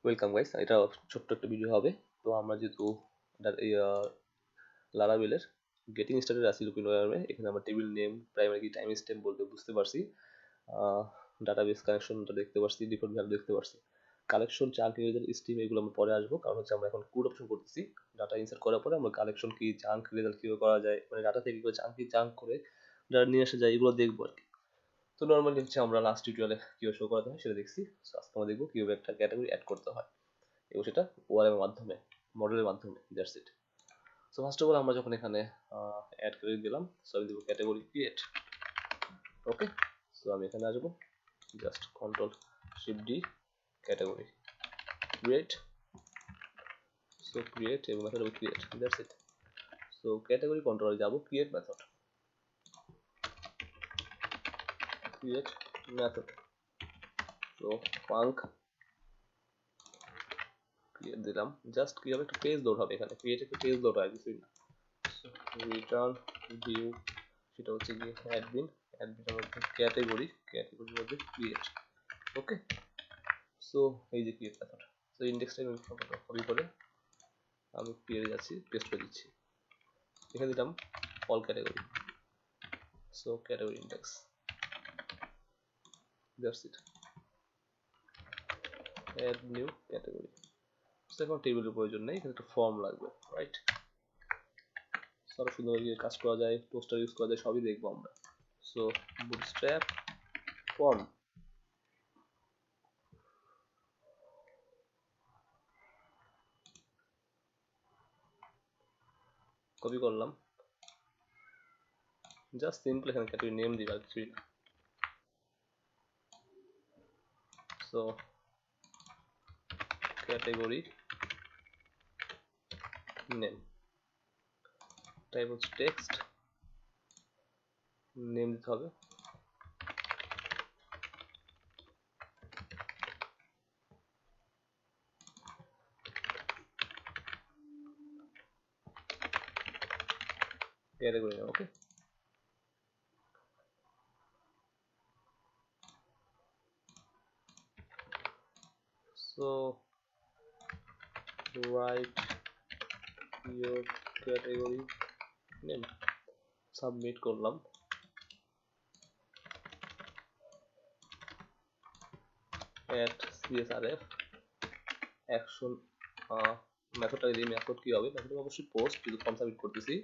Welcome guys, এটা ছোট্ট একটা ভিডিও হবে। তো আমরা যেহেতু লারাভেলের গেটিং স্টার্টেড আছি লুপিন ওয়ার্মে, এখানে আমরা টেবিল নেম, প্রাইমারি কি, টাইম স্ট্যাম্প বলতে বুঝতে পারছি, ডাটাবেস কানেকশনটা দেখতে পারছি, ডিফল্ট ভ্যালু দেখতে পারছি, কালেকশন, চাঙ্ক, ইরেজার, স্ট্রিম এগুলো আমরা পরে আসবো, কারণ হচ্ছে আমরা এখন কোড অপশন করতেছি। ডাটা ইনসার্ট করার পরে আমরা কালেকশন কি, চাঙ্ক, ইরেজার কীভাবে করা যায়, মানে ডাটা থেকে কীভাবে চাঙ্ক করে ডাটা নিয়ে আসা যায়, এগুলো দেখবো আর কি। তো নর্মালি হচ্ছে আমরা লাস্ট টিউটোরিয়ালে কীভাবে শো করাতে হয় সেটা দেখছি। সো আজকে আমরা দেখবো কীভাবে একটা ক্যাটাগরি অ্যাড করতে হয় এবং সেটা ওআরএম এর মাধ্যমে, মডেলের মাধ্যমে। That's it. So first of all আমরা যখন এখানে অ্যাড করে দিলাম, সো আমি দেবো ক্যাটাগরি ক্রিয়েট। ওকে, সো আমি এখানে আসবো, just control shift D, category create. So create এবং মেথড হবে create. That's it. So category কন্ট্রোলে যাব, create method, create method. So funk create দিলাম, জাস্ট কি হবে, একটা পেজ লোড হবে এখানে, ক্রিয়েট একটা পেজ লোড হয়, কিছুই না। রিটার্ন ভিউ, সেটা হচ্ছে গিয়ে অ্যাডমিন, অ্যাডমিনের মধ্যে ক্যাটাগরির মধ্যে ক্রিয়েট। ওকে, সো এই যে ক্রিয়েট মেথড। সো ইন্ডেক্সটা কপি করে আমি পেয়ে যাচ্ছি, পেস্ট করে দিচ্ছি, এখানে দিলাম all category. So category index, that's it. Add new category. So এখন টেবিলের প্রয়োজন নেই, এখানে একটা ফর্ম লাগবে, রাইট? আরো সুন্দরভাবে কাজ করা যায়, পোস্টার ইউজ করা যায়, সবই দেখবো আমরা। সো বুটস্ট্র্যাপ ফর্ম, কপি করলাম, জাস্ট সিম্পল এখানে ক্যাটাগরি নেম দিবা, কিছুই না। সো ক্যাটাগরি নেম, টাইপ হচ্ছে টেক্সট, নেম দিতে হবে, category name. Okay, so write your category name, submit করলাম। add csrf অ্যাকশন মেথডটা দিয়ে, মেথড কি হবে, মেথড অবশ্যই পোস্ট, যদি ফর্ম সাবমিট করতেছি,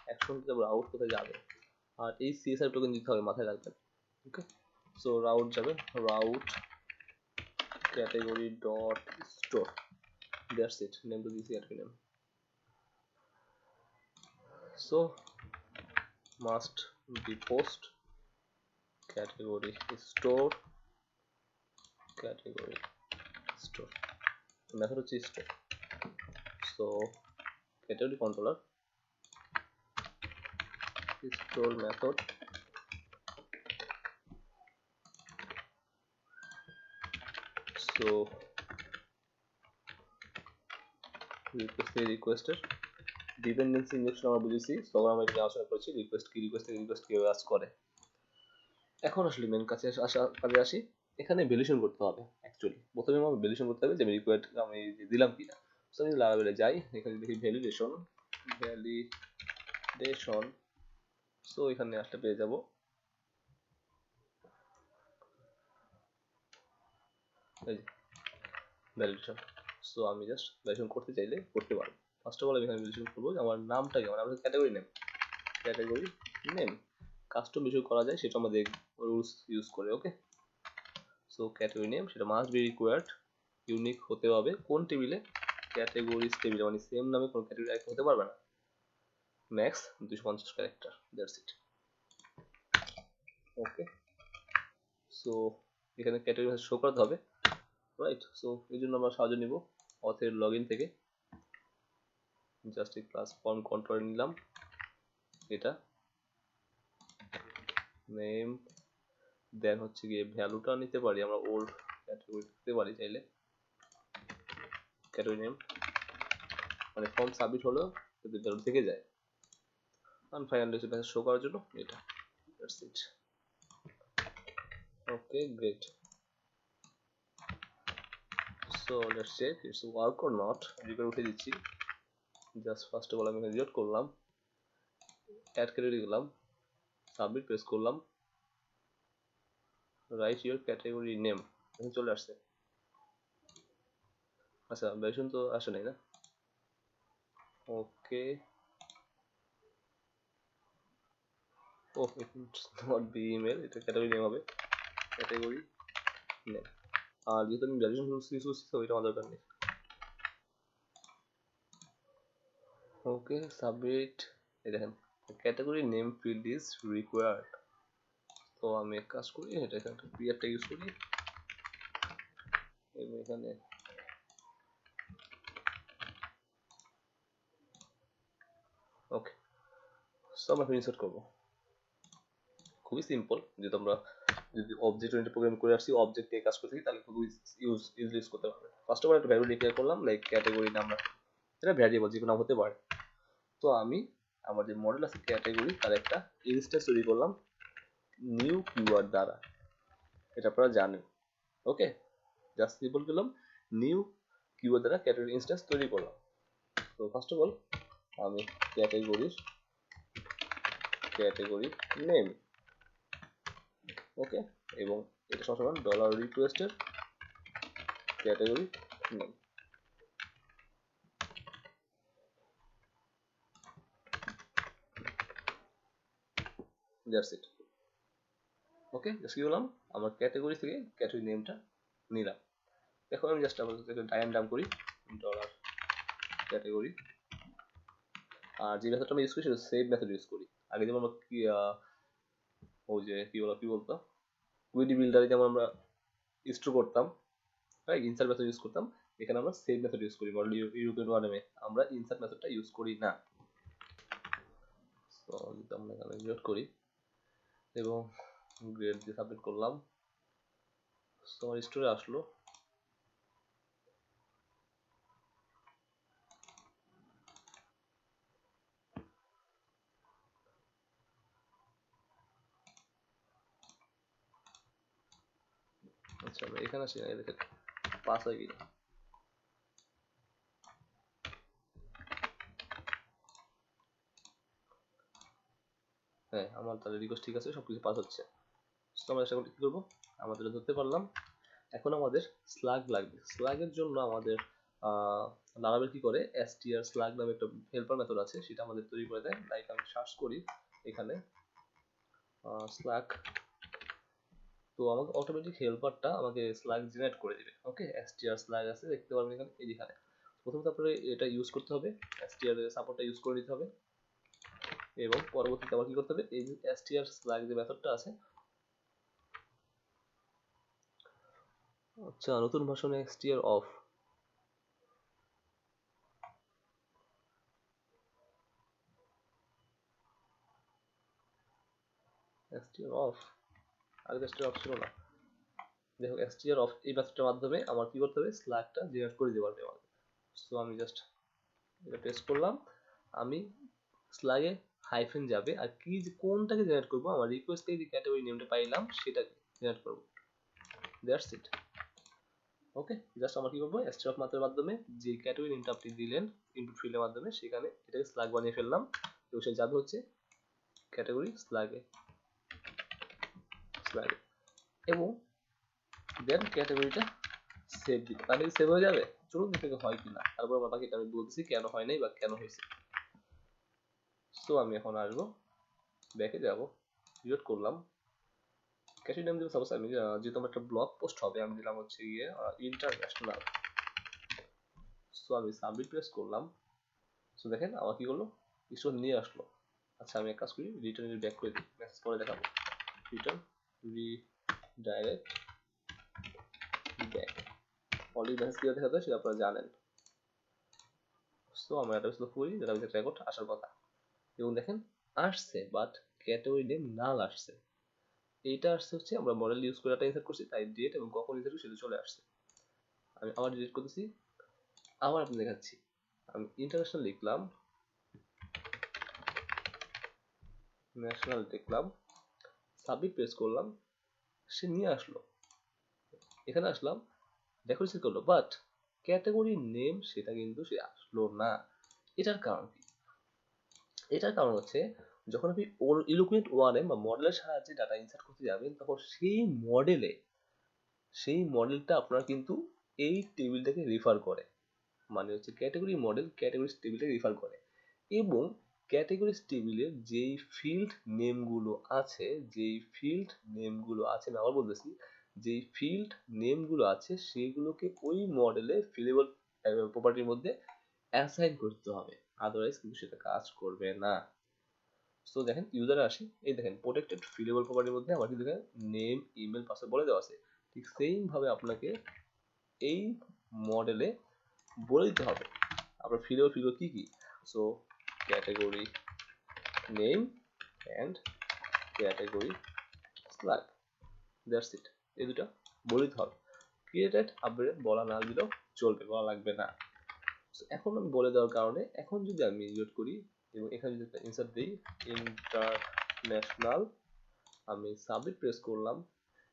অ্যাকশন কি যাবে, আউট কোথায় যাবে, আর এই csrf টোকেন দিতে হবে, মাথায় রাখবেন। ওকে, সো রাউট যাবে, route category dot store, that's it, name to this category name. So must be post category store, category store, method হচ্ছে store. So category controller store method, so requested dependency injection আমরা বুঝেছি, তখন আমরা এটা আলোচনা করেছি request কি, request কিভাবে কাজ করে। এখন আসলে মেন কাছে আসি, এখানে ভ্যালিডেশন করতে হবে। অ্যাকচুয়ালি প্রথমে আমার ভ্যালিডেশন করতে হবে যে আমি রিকোয়েস্ট আমি দিলাম কিনা। সো আমি লারাভেলে যাই, এখানে দেখি ভ্যালিডেশন, সো এখানে আসলে পেয়ে যাব এই যে ভ্যালিডেশন। সো আমি জাস্ট ভ্যালিডেশন করতে চাইলে করতে পারবো। ফার্স্ট অফ অল আমি এখানে ভ্যালিডেশন করবো যে আমার নামটা কি, আমার ক্যাটাগরি নেম কাস্টম ইস্যু করা যায়, সেটা আমরা দেখব রুলস ইউজ করে। ওকে, সো ক্যাটাগরি নেম, সেটা মাস্ট বি রিকোয়ার্ড ইউনিক হতে হবে। কোন টেবিলে, ক্যাটাগরিজ টেবিলে, মানে সেম নামে কোনো ক্যাটাগরি এক হতে পারবে না, max 250 character, that's it. Okay, so এখানে ক্যাটাগরি শো করাতে হবে, রাইট? সো এই জন্য আমরা সাহায্য নিব অথের লগইন থেকে, জাস্ট এই ক্লাস ফর্ম কন্ট্রোল নিলাম, এটা নেম, দেন হচ্ছে গিয়ে ভ্যালুটা নিতে পারি আমরা, ওল্ড ক্যাটাগরি দিতে পারি চাইলে, ক্যাটাগরি নেম, মানে ফর্ম সাবমিট হলো যদি ভ্যালু থেকে যায়, and finally সেটা শো করার জন্য এটা, that's it. Okay, great. So let's check it's work or not. Repair উঠে দিচ্ছি। জাস্ট ফার্স্ট অফ অল আমি এখানে রিলোড করলাম, অ্যাড ক্যাটাগরি দিলাম, সাবমিট প্রেস করলাম, রাইট ইউর ক্যাটাগরি নেম, এখানে চলে আসছে। আচ্ছা ভ্যারিয়েশন তো আসে নাই না, ওকে। ও ইটস নট বি ইমেল, এটা ক্যাটাগরি নেম হবে, ক্যাটাগরি নেম। আর যেহেতু আমি ভ্যারিয়েশন ইউজ করছি তো এটা আমার দরকার নেই। ওকে সাবমিট। এই দেখেন category name field is required. তো আমি এক কাজ করি, এটা এখানে ক্রিয়েটটা ইউজ করি এবং এখানে ওকে। সো আমরা ইনসার্ট করবো, খুবই সিম্পল। যেহেতু আমরা যদি অবজেক্ট ওরিয়েন্টেড প্রোগ্রাম করে আসছি, অবজেক্ট নিয়ে কাজ করে থাকি, তাহলে খুবই ইউজ করতে পারবে। ফার্স্ট অফ অল একটা ভ্যালু ডিক্লেয়ার করলাম, লাইক ক্যাটাগরি নাম, এটা ভ্যারিয়েবল যে কোনো নাম হতে পারে। তো আমি আমার যে মডেল আছে ক্যাটাগরি, তার একটা ইনস্ট্যান্স তৈরি করলাম নিউ কিওয়ার্ড দ্বারা, এটা আপনারা জানেন। ওকে জাস্ট সিম্পল করলাম নিউ কিওয়ার্ড দ্বারা ক্যাটাগরি ইনস্ট্যান্স তৈরি করলাম। তো ফার্স্ট অফ অল আমি ক্যাটাগরি নেম, ওকে, এবং এটা সবসময় ডলার রিকোয়েস্টের category name, that's it. Okay just কি করলাম, আমার ক্যাটাগরি থেকে ক্যাটাগরি নেমটা নিলাম। এখন আমি জাস্ট আপনাদের ডায়াগ্রাম করি ডলার ক্যাটাগরি। আর যে মেথডটা আমি ইউজ করি সেটা সেভ মেথড ইউজ করি। আগে যেমন আমরা কি ওই যে কি বলতো কুইডি বিল্ডারে যেমন আমরা স্টোর করতাম, রাইট, ইনসার্ট মেথড ইউজ করতাম, এখানে আমরা সেভ মেথড ইউজ করি। মডেল ইউরোপিয়ান ওয়ার্ডে আমরা ইনসার্ট মেথডটা ইউজ করি না। তো যদি আমরা এখানে রিলোড করি এবং গ্রেড দিয়ে সাবমিট করলাম, তো আমার স্টোরে আসলো। আচ্ছা আমরা এখানে আসি, দেখেন পাস হয়ে গেল। হ্যাঁ আমার তাহলে রিকোয়েস্ট ঠিক আছে, সবকিছু পাস হচ্ছে। তো আমরা সেটা কি করবো, আমাদের ধরতে পারলাম। এখন আমাদের স্লাগ লাগবে। স্লাগের জন্য আমাদের লারাভেল কি করে, str স্লাগ নামে একটা হেল্পার মেথড আছে, সেটা আমাদের তৈরি করে দেয়। লাইক আমি সার্চ করি এখানে স্লাগ, তো আমাকে অটোমেটিক হেল্পারটা আমাকে স্লাগ জেনারেট করে দিবে। ওকে str স্লাগ আছে দেখতে পারবেন এখানে, এইখানে প্রথমে তারপরে এটা ইউজ করতে হবে, str এর সাপোর্টটা ইউজ করে নিতে হবে, এবং পরবর্তীতে আবার কি করতে হবে, এই যে str স্লাগ যে মেথডটা আছে, আচ্ছা নতুন ভার্সনে str অফ, str অফ, আগে str অফ ছিল না। দেখো str অফ এই মেথডটার মাধ্যমে আমার কি করতে হবে, স্লাগটা জেনারেট করে দিতে পারবে আমাকে। সো আমি জাস্ট এটা পেস্ট করলাম, আমি স্লাগে হাইফেন যাবে, আর কি কোনটাকে জেনারেট করবো, আমার রিকোয়েস্ট থেকে যে ক্যাটাগরি নেমটা পাইলাম সেটাকে জেনারেট করবো, দ্যাটস ইট। ওকে জাস্ট আমার কি করবো, str অফ মেথডের মাধ্যমে যে ক্যাটাগরি নেমটা আপনি দিলেন ইনপুট ফিল্ডের মাধ্যমে, সেখানে এটাকে স্লাগ বানিয়ে ফেললাম, এবং সে যাবে হচ্ছে ক্যাটাগরি স্লাগে, এবং দেন ক্যাটাগরিটা সেভ দিতে, তাহলে সেভ হয়ে যাবে। চলুন দেখে হয় কিনা, তারপর বাকিটা আমি বলতেছি কেন হয় নাই বা কেন হয়েছে। সো আমি এখন আসবো, ব্যাকে যাব, রিলোড করলাম, ক্যাটাগরি নেম দিব সাপোজ আমি যেহেতু আমার একটা ব্লগ পোস্ট হবে, আমি দিলাম হচ্ছে গিয়ে ইন্টারন্যাশনাল। সো আমি সাবমিট প্রেস করলাম। সো দেখেন আমার কি করলো, স্টোর নিয়ে আসলো। আচ্ছা আমি এক কাজ করি, রিটার্ন ব্যাক করে দিই, মেসেজ পরে দেখাবো, return redirect back. Already message কিভাবে দেখাতে হয় সেটা আপনারা জানেন। সো আমরা এটা স্লো করি, যেটা ভিতরে রেকর্ড আসার কথা, এবং দেখেন আসছে, বাট ক্যাটাগরি নেম নাল আসছে। এইটা আসছে হচ্ছে আমরা মডেল ইউজ করে একটা ইনসার্ট করছি, তাই ডেট এবং কখন ইনসার্ট সেটা চলে আসছে। আমি আবার ডিলিট করতেছি, আবার আপনি দেখাচ্ছি, আমি ইন্টারন্যাশনাল লিখলাম, ন্যাশনাল লিখলাম, সাবমিট প্রেস করলাম, সে নিয়ে আসলো, এখানে আসলাম, দেখো রিসিভ করলো, বাট ক্যাটাগরি নেম সেটা কিন্তু সে আসলো না। এটার কারণ কি? এটার কারণ হচ্ছে যখন আপনি ইলোকুয়েন্ট ওয়ানে বা মডেলের সাহায্যে ডাটা ইনসার্ট করতে যাবেন, তখন সেই মডেলটা আপনার কিন্তু এই টেবিলটাকে রেফার করে। মানে হচ্ছে ক্যাটাগরি মডেল ক্যাটাগরিজ টেবিলটাকে রেফার করে, এবং ক্যাটাগরিজ টেবিলের যেই ফিল্ড নেমগুলো আছে আমি আবার বলতেছি, যেই ফিল্ড নেমগুলো আছে সেগুলোকে ওই মডেলে ফিলেবল প্রপার্টির মধ্যে অ্যাসাইন করতে হবে, আদারওয়াইজ কিন্তু সেটা কাজ করবে না। সো দেখেন ইউজারে আসি, এই দেখেন প্রোটেক্টেড ফিলেবল প্রপার্টির মধ্যে আমার কিন্তু নেম, ইমেল, পাসওয়ার্ড বলে দেওয়া আছে। ঠিক সেম ভাবে আপনাকে এই মডেলে বলে দিতে হবে আপনার ফিলেবল কি কি। So category name and category slug, that's it. এই দুটো বলে দিতে হবে। ক্রিয়েটেড আপডেট বলা না দিলেও চলবে, বলা লাগবে না। এখন আমি বলে দেওয়ার কারণে এখন যদি আমি ইনসার্ট করি এবং এখানে যদি একটা ইনসার্ট দিই ইন্টারন্যাশনাল, আমি সাবমিট প্রেস করলাম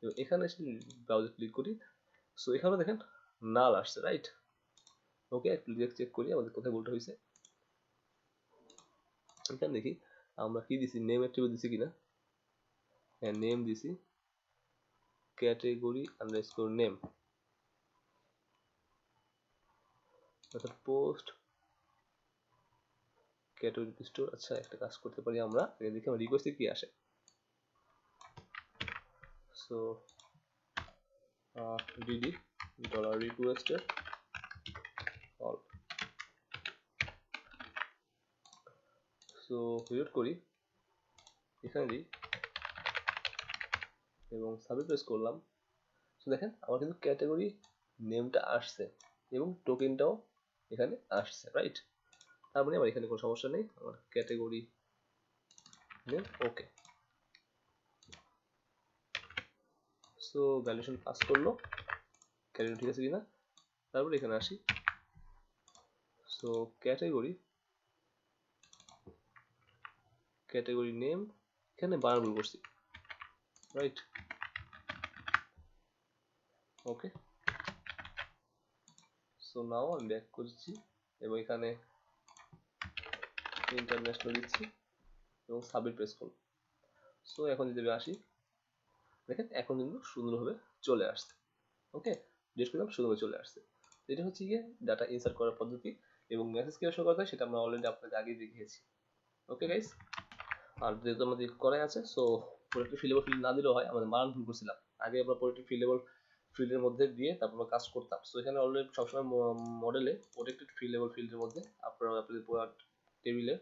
এবং এখানে এসে ব্রাউজার ক্লিক করি, সো এখানে দেখেন নাল আসছে, রাইট? ওকে, একটু চেক করি আমাদের কোথায় ভুলটা হয়েছে। এখানে দেখি আমরা কি দিছি, নেম অ্যাট্রিবিউট দিছি কিনা। হ্যাঁ, নেম দিছি, ক্যাটাগরি আন্ডারস্কোর নেম, অর্থাৎ পোস্ট ক্যাটাগরি স্টোর। আচ্ছা, একটা কাজ করতে পারি আমরা, দেখি আমার রিকোয়েস্টে কি আসে। সো ডিডি ডলার রিকোয়েস্টের অল, সো রিলোড করি, এখানে দিই এবং সাবমিট প্রেস করলাম। সো দেখেন আমার কিন্তু ক্যাটাগরি নেমটা আসছে এবং টোকেনটাও এখানে আসছে, রাইট? তার মানে আমার এখানে কোনো সমস্যা নেই, আমার ক্যাটাগরি নেম ওকে। সো ভ্যালিডেশন পাস করলো, ক্যাটাগরি ঠিক আছে কিনা। তারপরে এখানে আসি, সো ক্যাটাগরি নেম, এখানে বানান ভুল করছি, রাইট? ওকে, সো নাও আমি ব্যাক করছি এবং এখানে ইন্টারন্যাশনাল দিচ্ছি এবং সাবমিট প্রেস করব। সো এখন যদি আসি, দেখেন এখন কিন্তু সুন্দরভাবে চলে আসছে। ওকে, ডিলিট করলাম, সুন্দরভাবে চলে আসছে। এটা হচ্ছে গিয়ে ডাটা ইনসার্ট করার পদ্ধতি, এবং মেসেজ কিভাবে শো করতে হয় সেটা আমরা অলরেডি আপনাকে আগেই দেখিয়েছি। ওকে গাইস, আর যেহেতু আমাদের করাই আছে, সো প্রোডাক্টিভ ফিল্ড না দিলেও হয়, আমাদের মান ভুল করছিলাম। আগে আমরা প্রোডাক্টিভ ফিল্ডের মধ্যে দিয়ে তারপর আমরা কাজ করতাম। সো এখানে অলরেডি সবসময় মডেলে প্রোটেক্টেড ফিল্ডের মধ্যে আপনারা আপনাদের টেবিলে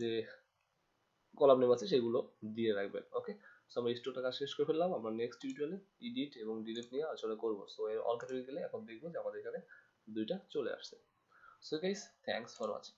যে কলাম নেম আছে সেগুলো দিয়ে রাখবেন। ওকে, সো আমরা স্টোরটা কাজ শেষ করে ফেললাম। আমরা নেক্সট টিউটোরিয়ালে এডিট এবং ডিলিট নিয়ে আলোচনা করবো। সো এর অল ক্যাটাগরি গেলে এখন দেখবো যে আমাদের এখানে দুইটা চলে আসছে। So guys, thanks for watching.